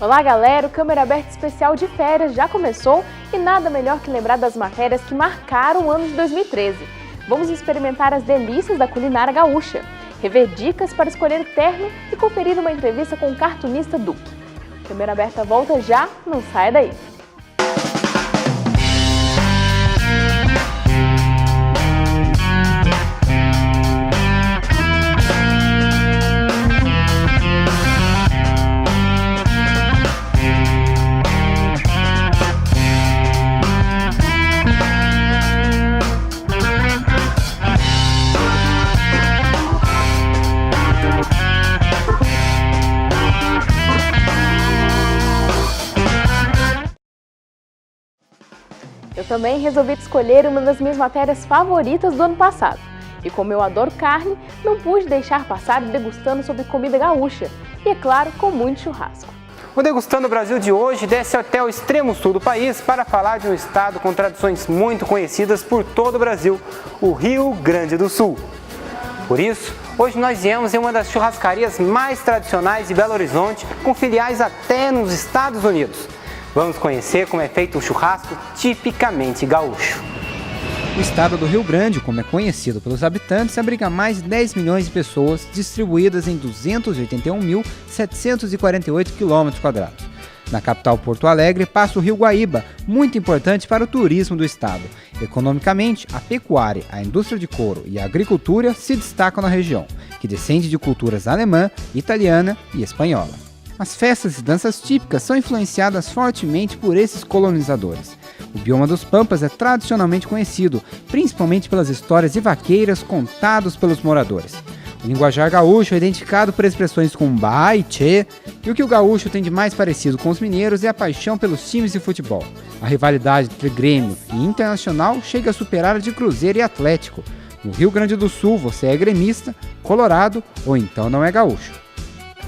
Olá galera, o Câmera Aberta Especial de Férias já começou e nada melhor que lembrar das matérias que marcaram o ano de 2013. Vamos experimentar as delícias da culinária gaúcha, rever dicas para escolher terno e conferir uma entrevista com o cartunista Duque. Câmera Aberta volta já, não saia daí! Eu também resolvi escolher uma das minhas matérias favoritas do ano passado. E como eu adoro carne, não pude deixar passar degustando sobre comida gaúcha. E é claro, com muito churrasco. O Degustando Brasil de hoje desce até o extremo sul do país para falar de um estado com tradições muito conhecidas por todo o Brasil, o Rio Grande do Sul. Por isso, hoje nós viemos em uma das churrascarias mais tradicionais de Belo Horizonte, com filiais até nos Estados Unidos. Vamos conhecer como é feito o churrasco tipicamente gaúcho. O estado do Rio Grande, como é conhecido pelos habitantes, abriga mais de 10 milhões de pessoas distribuídas em 281.748 km². Na capital Porto Alegre passa o Rio Guaíba, muito importante para o turismo do estado. Economicamente, a pecuária, a indústria de couro e a agricultura se destacam na região, que descende de culturas alemã, italiana e espanhola. As festas e danças típicas são influenciadas fortemente por esses colonizadores. O bioma dos Pampas é tradicionalmente conhecido, principalmente pelas histórias de vaqueiras contadas pelos moradores. O linguajar gaúcho é identificado por expressões como bah e tchê, e o que o gaúcho tem de mais parecido com os mineiros é a paixão pelos times de futebol. A rivalidade entre Grêmio e Internacional chega a superar a de Cruzeiro e Atlético. No Rio Grande do Sul você é gremista, colorado ou então não é gaúcho.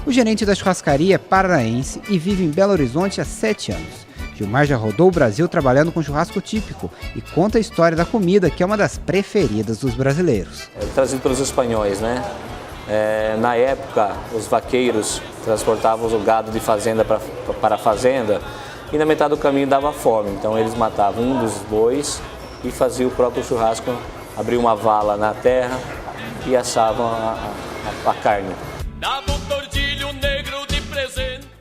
O gerente da churrascaria é paranaense e vive em Belo Horizonte há 7 anos. Gilmar já rodou o Brasil trabalhando com churrasco típico e conta a história da comida, que é uma das preferidas dos brasileiros. É trazido pelos espanhóis, né? Na época, os vaqueiros transportavam o gado de fazenda para a fazenda e na metade do caminho dava fome. Então eles matavam um dos bois e faziam o próprio churrasco, abriam uma vala na terra e assavam a carne.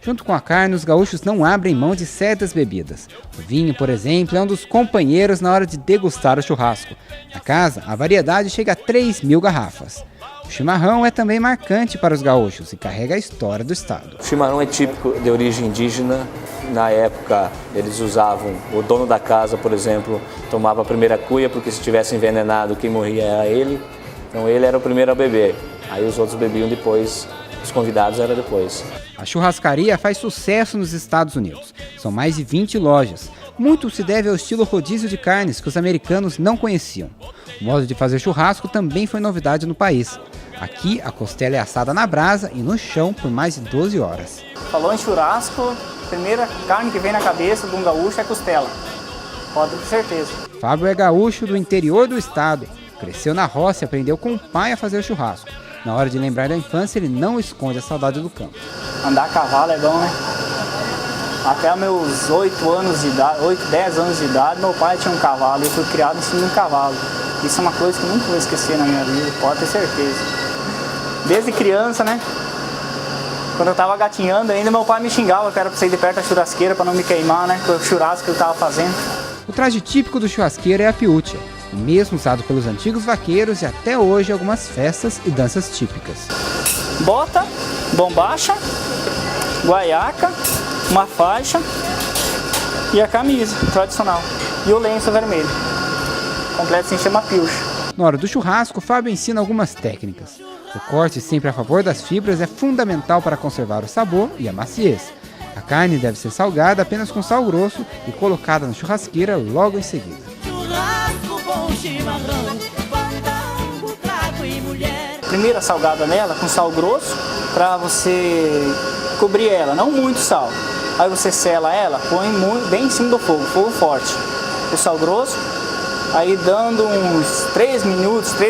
Junto com a carne, os gaúchos não abrem mão de certas bebidas. O vinho, por exemplo, é um dos companheiros na hora de degustar o churrasco. Na casa, a variedade chega a 3.000 garrafas. O chimarrão é também marcante para os gaúchos e carrega a história do estado. O chimarrão é típico de origem indígena. Na época, eles usavam, o dono da casa, por exemplo, tomava a primeira cuia, porque se tivesse envenenado, quem morria era ele. Então ele era o primeiro a beber. Aí os outros bebiam depois, os convidados eram depois. A churrascaria faz sucesso nos Estados Unidos. São mais de 20 lojas. Muito se deve ao estilo rodízio de carnes que os americanos não conheciam. O modo de fazer churrasco também foi novidade no país. Aqui, a costela é assada na brasa e no chão por mais de 12 horas. Falou em churrasco, a primeira carne que vem na cabeça de um gaúcho é costela. Pode ter certeza. Fábio é gaúcho do interior do estado. Cresceu na roça e aprendeu com o pai a fazer churrasco. Na hora de lembrar da infância, ele não esconde a saudade do campo. Andar a cavalo é bom, né? Até meus 8, 10 anos de idade, meu pai tinha um cavalo e eu fui criado em cima de um cavalo. Isso é uma coisa que eu nunca vou esquecer na minha vida, pode ter certeza. Desde criança, né? Quando eu tava gatinhando ainda, meu pai me xingava que era pra sair de perto da churrasqueira para não me queimar, né? Com o churrasco que eu tava fazendo. O traje típico do churrasqueiro é a piúcha, o mesmo usado pelos antigos vaqueiros e até hoje algumas festas e danças típicas. Bota, bombacha, guaiaca, uma faixa e a camisa tradicional. E o lenço vermelho. Completo se chama piúcha. Na hora do churrasco, o Fábio ensina algumas técnicas. O corte sempre a favor das fibras é fundamental para conservar o sabor e a maciez. A carne deve ser salgada apenas com sal grosso e colocada na churrasqueira logo em seguida. Primeiro a salgada nela com sal grosso para você cobrir ela, não muito sal. Aí você sela ela, põe bem em cima do fogo, fogo forte. O sal grosso, aí dando uns 3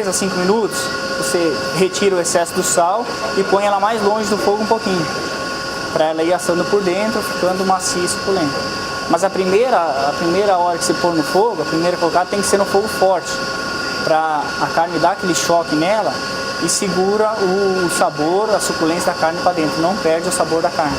a 5 minutos, você retira o excesso do sal e põe ela mais longe do fogo um pouquinho. para ela ir assando por dentro, ficando macio e suculento. Mas a primeira hora que você pôr no fogo, a primeira colocada tem que ser no fogo forte, para a carne dar aquele choque nela e segura o sabor, a suculência da carne para dentro, não perde o sabor da carne.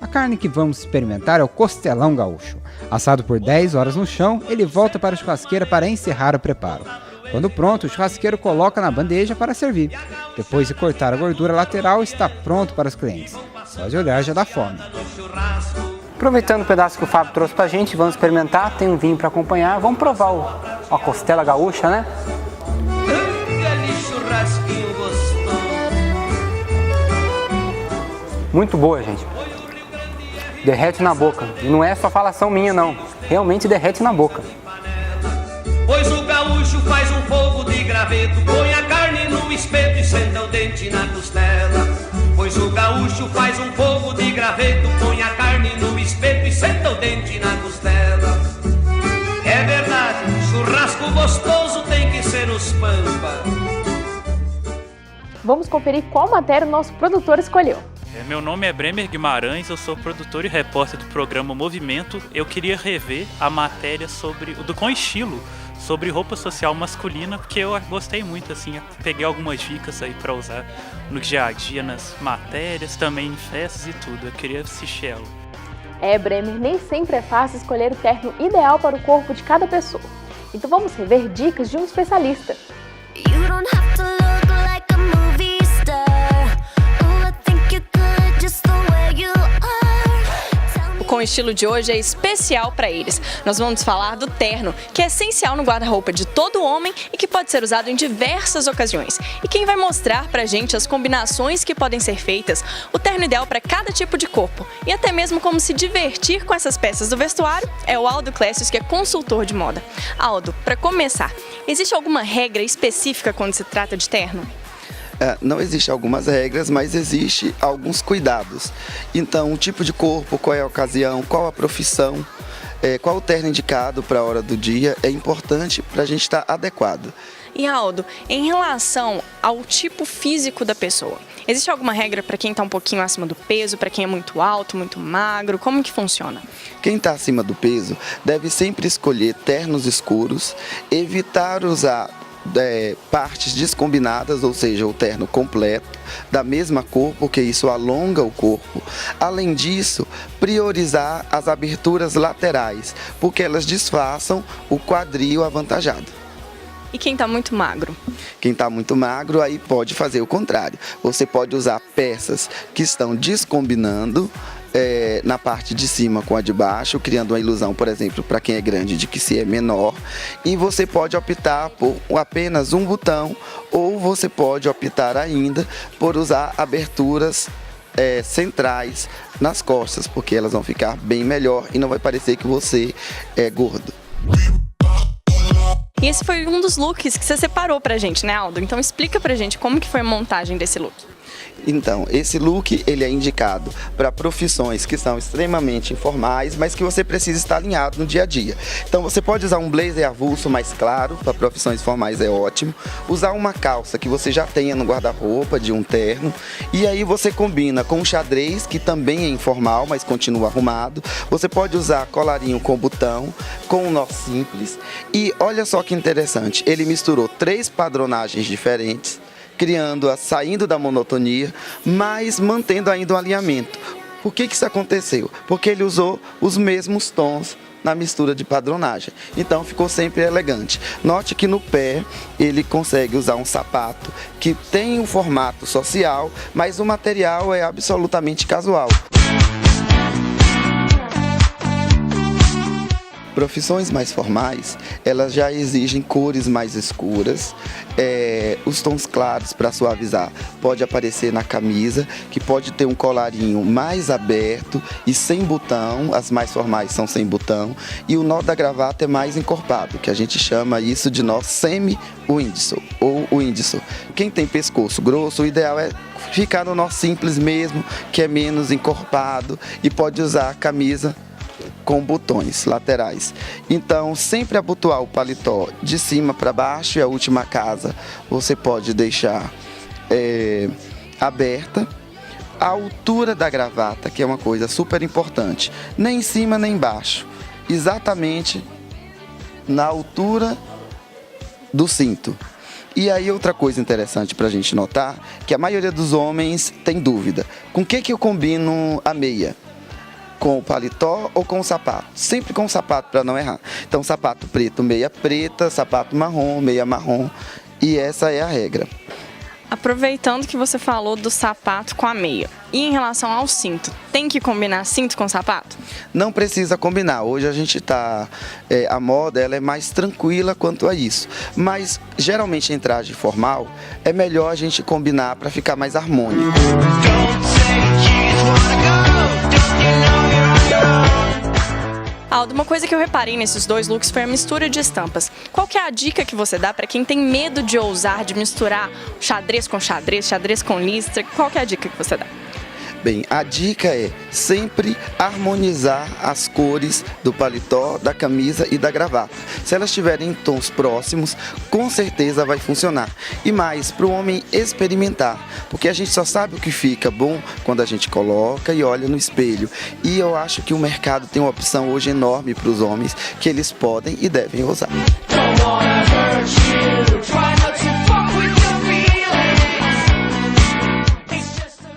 A carne que vamos experimentar é o costelão gaúcho. Assado por 10 horas no chão, ele volta para a churrasqueira para encerrar o preparo. Quando pronto, o churrasqueiro coloca na bandeja para servir. Depois de cortar a gordura lateral, está pronto para os clientes. Só de olhar já dá fome. Aproveitando o pedaço que o Fábio trouxe pra gente, vamos experimentar, tem um vinho para acompanhar, vamos provar a costela gaúcha, né? Muito boa, gente. Derrete na boca. E não é só falação minha, não. Realmente derrete na boca. Pois o gaúcho faz um fogo de graveto, põe a carne no espeto e senta o dente na costela. Pois o gaúcho faz um fogo de graveto, põe a carne no espeto e senta o dente na costela. É verdade, churrasco gostoso tem que ser os pampa. Vamos conferir qual matéria o nosso produtor escolheu. Meu nome é Bremer Guimarães, eu sou produtor e repórter do programa Movimento. Eu queria rever a matéria com estilo, sobre roupa social masculina, porque eu gostei muito, assim, peguei algumas dicas aí para usar no dia a dia, nas matérias, também em festas e tudo. Eu queria assistir ela. Bremer, nem sempre é fácil escolher o terno ideal para o corpo de cada pessoa. Então vamos rever dicas de um especialista. Com o estilo de hoje é especial para eles. Nós vamos falar do terno, que é essencial no guarda-roupa de todo homem e que pode ser usado em diversas ocasiões. E quem vai mostrar pra gente as combinações que podem ser feitas, o terno ideal para cada tipo de corpo e até mesmo como se divertir com essas peças do vestuário, é o Aldo Clécius, que é consultor de moda. Aldo, para começar, existe alguma regra específica quando se trata de terno? Não existem algumas regras, mas existe alguns cuidados. Então, o tipo de corpo, qual é a ocasião, qual a profissão, qual o terno indicado para a hora do dia, é importante para a gente estar adequado. E Aldo, em relação ao tipo físico da pessoa, existe alguma regra para quem está um pouquinho acima do peso, para quem é muito alto, muito magro? Como que funciona? Quem está acima do peso deve sempre escolher ternos escuros, evitar usar partes descombinadas, ou seja, o terno completo, da mesma cor, porque isso alonga o corpo. Além disso, priorizar as aberturas laterais, porque elas disfarçam o quadril avantajado. E quem está muito magro? Quem está muito magro, aí pode fazer o contrário. Você pode usar peças que estão descombinando na parte de cima com a de baixo, criando uma ilusão, por exemplo, para quem é grande, de que se é menor. E você pode optar por apenas um botão, ou você pode optar ainda por usar aberturas centrais nas costas, porque elas vão ficar bem melhor e não vai parecer que você é gordo. E esse foi um dos looks que você separou pra gente, né, Aldo? Então explica pra gente como que foi a montagem desse look. Então, esse look ele é indicado para profissões que são extremamente informais, mas que você precisa estar alinhado no dia a dia. Então, você pode usar um blazer avulso mais claro, para profissões formais é ótimo. Usar uma calça que você já tenha no guarda-roupa de um terno. E aí você combina com um xadrez, que também é informal, mas continua arrumado. Você pode usar colarinho com botão, com um nó simples. E olha só que interessante, ele misturou 3 padronagens diferentes, saindo da monotonia, mas mantendo ainda o alinhamento. Por que isso aconteceu? Porque ele usou os mesmos tons na mistura de padronagem. Então ficou sempre elegante. Note que no pé ele consegue usar um sapato que tem um formato social, mas o material é absolutamente casual. Profissões mais formais, elas já exigem cores mais escuras, os tons claros para suavizar. Pode aparecer na camisa, que pode ter um colarinho mais aberto e sem botão, as mais formais são sem botão, e o nó da gravata é mais encorpado, que a gente chama isso de nó semi-Windsor ou Windsor. Quem tem pescoço grosso, o ideal é ficar no nó simples mesmo, que é menos encorpado, e pode usar a camisa com botões laterais. Então, sempre abotoar o paletó de cima para baixo, e a última casa você pode deixar aberta, A altura da gravata, que é uma coisa super importante, nem em cima nem embaixo, exatamente na altura do cinto. E aí outra coisa interessante para a gente notar, que a maioria dos homens tem dúvida, com o que eu combino a meia? Com o paletó ou com o sapato? Sempre com o sapato para não errar. Então sapato preto, meia preta, sapato marrom, meia marrom, e essa é a regra. Aproveitando que você falou do sapato com a meia, e em relação ao cinto, tem que combinar cinto com sapato? Não precisa combinar. Hoje a gente está... a moda ela é mais tranquila quanto a isso. Mas, geralmente, em traje formal, é melhor a gente combinar para ficar mais harmônico. Aldo, uma coisa que eu reparei nesses dois looks foi a mistura de estampas. Qual que é a dica que você dá para quem tem medo de ousar, de misturar xadrez com listra? Qual que é a dica que você dá? Bem, a dica é sempre harmonizar as cores do paletó, da camisa e da gravata. Se elas estiverem em tons próximos, com certeza vai funcionar. E mais, para o homem experimentar, porque a gente só sabe o que fica bom quando a gente coloca e olha no espelho. E eu acho que o mercado tem uma opção hoje enorme para os homens, que eles podem e devem usar.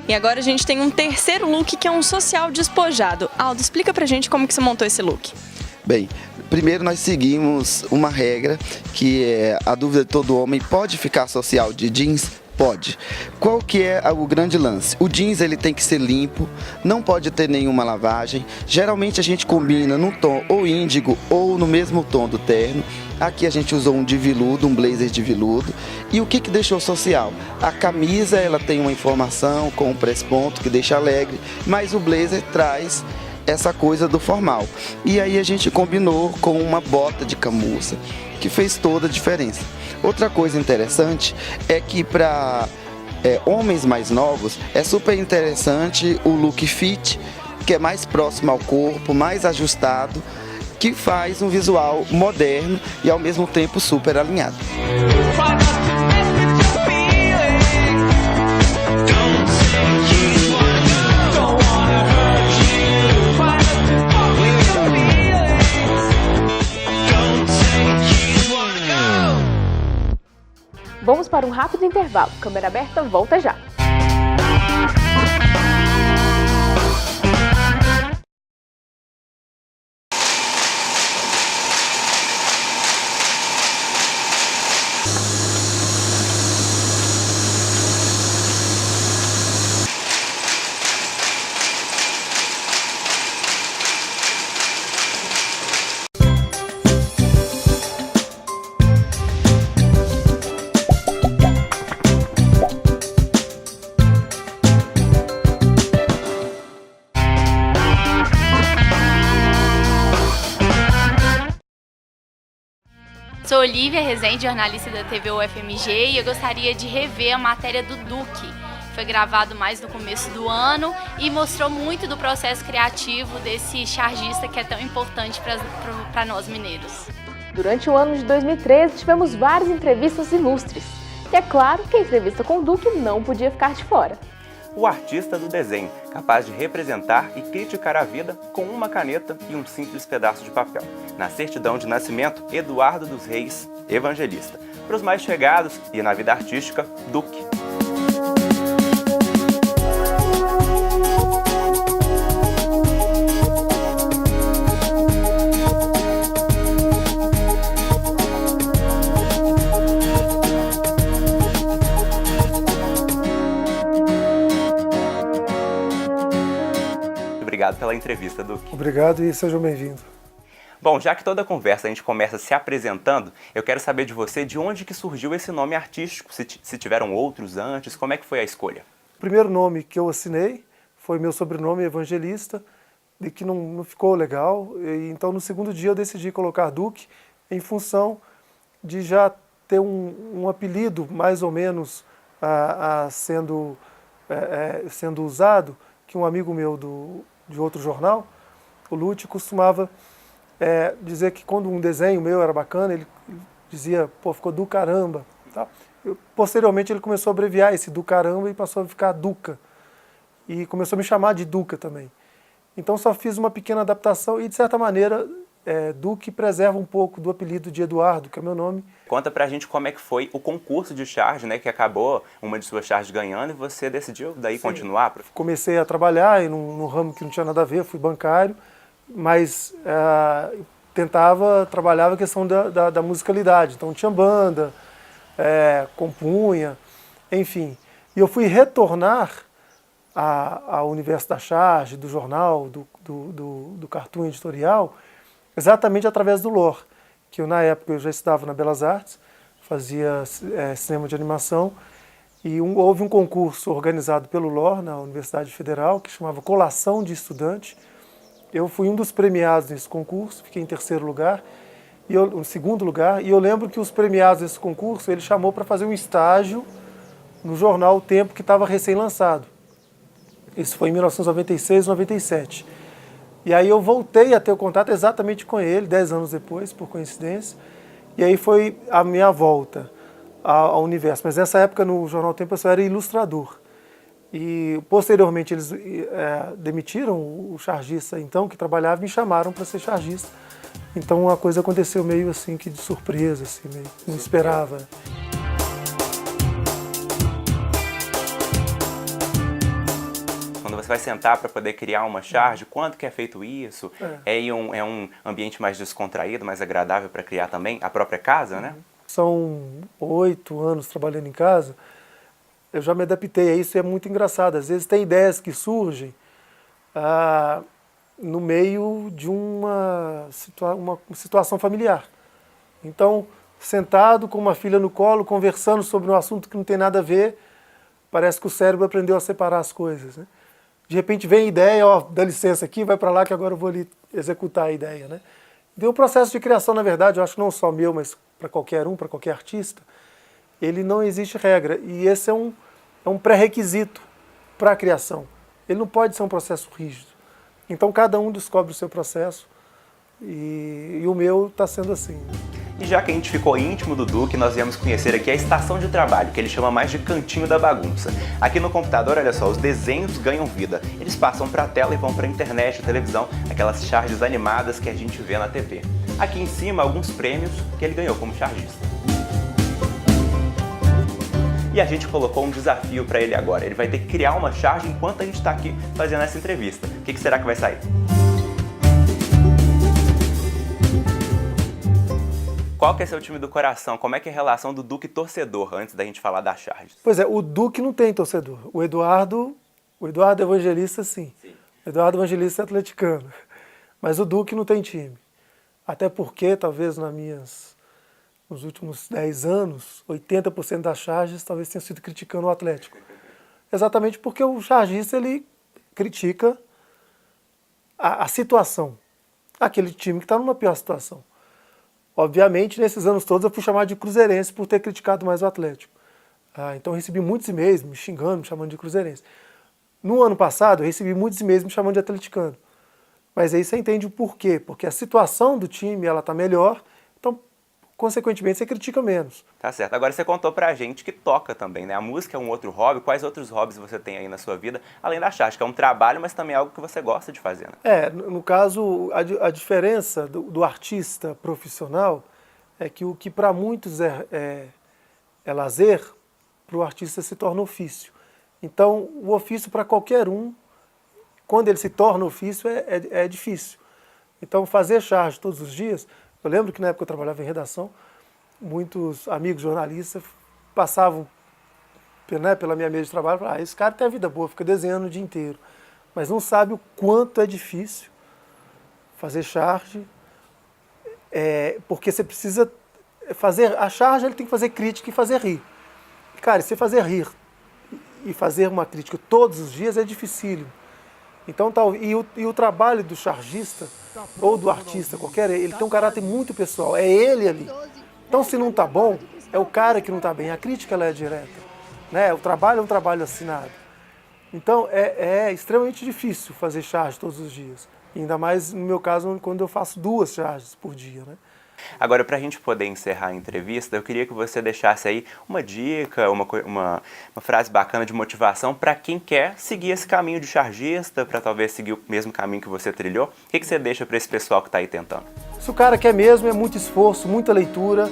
E agora a gente tem um terceiro look que é um social despojado. Aldo, explica pra gente como que você montou esse look. Bem, primeiro nós seguimos uma regra que é a dúvida de todo homem: pode ficar social de jeans? Pode. Qual que é o grande lance? O jeans ele tem que ser limpo, não pode ter nenhuma lavagem. Geralmente a gente combina no tom ou índigo ou no mesmo tom do terno. Aqui a gente usou um de veludo, um blazer de veludo. E o que deixou social? A camisa ela tem uma informação com um press-ponto que deixa alegre, mas o blazer traz essa coisa do formal. E aí a gente combinou com uma bota de camurça, que fez toda a diferença. Outra coisa interessante é que para homens mais novos é super interessante o look fit, que é mais próximo ao corpo, mais ajustado, que faz um visual moderno e ao mesmo tempo super alinhado. Vamos para um rápido intervalo. Câmera aberta, volta já. Sou Olivia Rezende, jornalista da TV UFMG, e eu gostaria de rever a matéria do Duque. Foi gravado mais no começo do ano e mostrou muito do processo criativo desse chargista que é tão importante para nós mineiros. Durante o ano de 2013, tivemos várias entrevistas ilustres. E é claro que a entrevista com o Duque não podia ficar de fora. O artista do desenho, capaz de representar e criticar a vida com uma caneta e um simples pedaço de papel. Na certidão de nascimento, Eduardo dos Reis, Evangelista. Para os mais chegados e na vida artística, Duque. Obrigado pela entrevista, Duque. Obrigado e seja bem-vindo. Bom, já que toda conversa a gente começa se apresentando, eu quero saber de você de onde que surgiu esse nome artístico, se tiveram outros antes, como é que foi a escolha? O primeiro nome que eu assinei foi meu sobrenome Evangelista, e que não ficou legal, e então no segundo dia eu decidi colocar Duque em função de já ter um apelido mais ou menos sendo usado, que um amigo meu de outro jornal, o Lute, costumava dizer que quando um desenho meu era bacana, ele dizia, pô, ficou do caramba. Tá? Posteriormente ele começou a abreviar esse do caramba e passou a ficar Duca. e começou a me chamar de Duca também. Então só fiz uma pequena adaptação e, de certa maneira, Duque preserva um pouco do apelido de Eduardo, que é meu nome. Conta pra gente como é que foi o concurso de charge, né, que acabou uma de suas charges ganhando e você decidiu daí continuar? Comecei a trabalhar num ramo que não tinha nada a ver, fui bancário, mas trabalhava a questão da musicalidade. Então tinha banda, compunha, enfim. E eu fui retornar ao universo da charge, do jornal, do cartoon editorial, exatamente através do LOR, que na época eu já estava na Belas Artes, fazia cinema de animação, e houve um concurso organizado pelo LOR na Universidade Federal, que chamava Colação de Estudante. Eu fui um dos premiados nesse concurso, fiquei em terceiro lugar, em segundo lugar, e eu lembro que os premiados desse concurso, ele chamou para fazer um estágio no jornal O Tempo, que estava recém-lançado. Isso foi em 1996, 97. E aí eu voltei a ter o contato exatamente com ele, 10 anos depois, por coincidência. E aí foi a minha volta ao universo. Mas nessa época, no Jornal Tempo, eu só era ilustrador. E posteriormente eles demitiram o chargista, então, que trabalhava, e me chamaram para ser chargista. Então a coisa aconteceu meio assim, que de surpresa, assim, meio, não esperava. Quando você vai sentar para poder criar uma charge, quando que é feito isso? É um ambiente mais descontraído, mais agradável para criar também a própria casa, né? São 8 anos trabalhando em casa, eu já me adaptei a isso e é muito engraçado. Às vezes tem ideias que surgem no meio de uma situação familiar. Então, sentado com uma filha no colo, conversando sobre um assunto que não tem nada a ver, parece que o cérebro aprendeu a separar as coisas, né? De repente vem a ideia, dá licença aqui, vai para lá que agora eu vou ali executar a ideia, né? Então, o processo de criação, na verdade, eu acho que não só meu, mas para qualquer um, para qualquer artista, ele não existe regra. E esse é um pré-requisito para a criação. Ele não pode ser um processo rígido. Então, cada um descobre o seu processo e o meu está sendo assim. E já que a gente ficou íntimo do Duque, nós viemos conhecer aqui a estação de trabalho, que ele chama mais de cantinho da bagunça. Aqui no computador, olha só, os desenhos ganham vida. Eles passam para a tela e vão para a internet, televisão, aquelas charges animadas que a gente vê na TV. Aqui em cima, alguns prêmios que ele ganhou como chargista. E a gente colocou um desafio para ele agora. Ele vai ter que criar uma charge enquanto a gente está aqui fazendo essa entrevista. O que será que vai sair? Qual que é seu time do coração? Como é que é a relação do Duque torcedor, antes da gente falar da charge? Pois é, o Duque não tem torcedor. O Eduardo Evangelista, sim. O Eduardo Evangelista é atleticano. Mas o Duque não tem time. Até porque, talvez nos últimos 10 anos, 80% das charges talvez tenham sido criticando o Atlético. Exatamente porque o chargista, ele critica a situação. Aquele time que está numa pior situação. Obviamente, nesses anos todos, eu fui chamado de cruzeirense por ter criticado mais o Atlético. Então, eu recebi muitos e-mails me xingando, me chamando de cruzeirense. No ano passado, eu recebi muitos e-mails me chamando de atleticano. Mas aí você entende o porquê. Porque a situação do time está melhor, então, consequentemente, você critica menos. Tá certo. Agora, você contou pra gente que toca também, né? A música é um outro hobby. Quais outros hobbies você tem aí na sua vida? Além da charge, que é um trabalho, mas também é algo que você gosta de fazer, né? No caso, a diferença do artista profissional é que o que para muitos é lazer, para o artista se torna ofício. Então, o ofício para qualquer um, quando ele se torna ofício, é difícil. Então, fazer charge todos os dias... Eu lembro que na época eu trabalhava em redação, muitos amigos jornalistas passavam pela minha mesa de trabalho e falavam, esse cara tem a vida boa, fica desenhando o dia inteiro. Mas não sabe o quanto é difícil fazer charge, porque você precisa fazer... A charge ele tem que fazer crítica e fazer rir. Cara, se fazer rir e fazer uma crítica todos os dias é dificílimo. Então, e o trabalho do chargista, ou do artista qualquer, ele tem um caráter muito pessoal, é ele ali. Então, se não está bom, é o cara que não está bem, a crítica ela é direta. Né? O trabalho é um trabalho assinado. Então, é extremamente difícil fazer charge todos os dias. Ainda mais, no meu caso, quando eu faço 2 charges por dia. Né? Agora, para a gente poder encerrar a entrevista, eu queria que você deixasse aí uma dica, uma frase bacana de motivação para quem quer seguir esse caminho de chargista, para talvez seguir o mesmo caminho que você trilhou. O que você deixa para esse pessoal que está aí tentando? Se o cara quer mesmo, é muito esforço, muita leitura,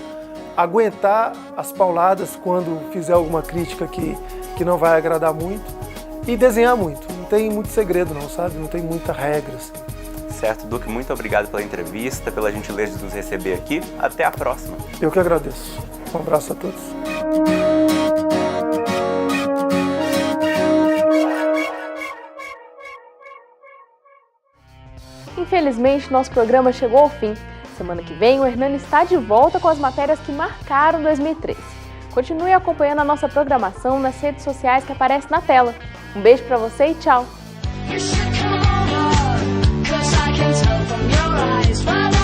aguentar as pauladas quando fizer alguma crítica que não vai agradar muito e desenhar muito. Não tem muito segredo não, sabe? Não tem muita regra, assim. Certo, Duque, muito obrigado pela entrevista, pela gentileza de nos receber aqui. Até a próxima. Eu que agradeço. Um abraço a todos. Infelizmente, nosso programa chegou ao fim. Semana que vem, o Hernani está de volta com as matérias que marcaram 2013. Continue acompanhando a nossa programação nas redes sociais que aparecem na tela. Um beijo para você e tchau! You should come over, 'cause I can tell from your eyes.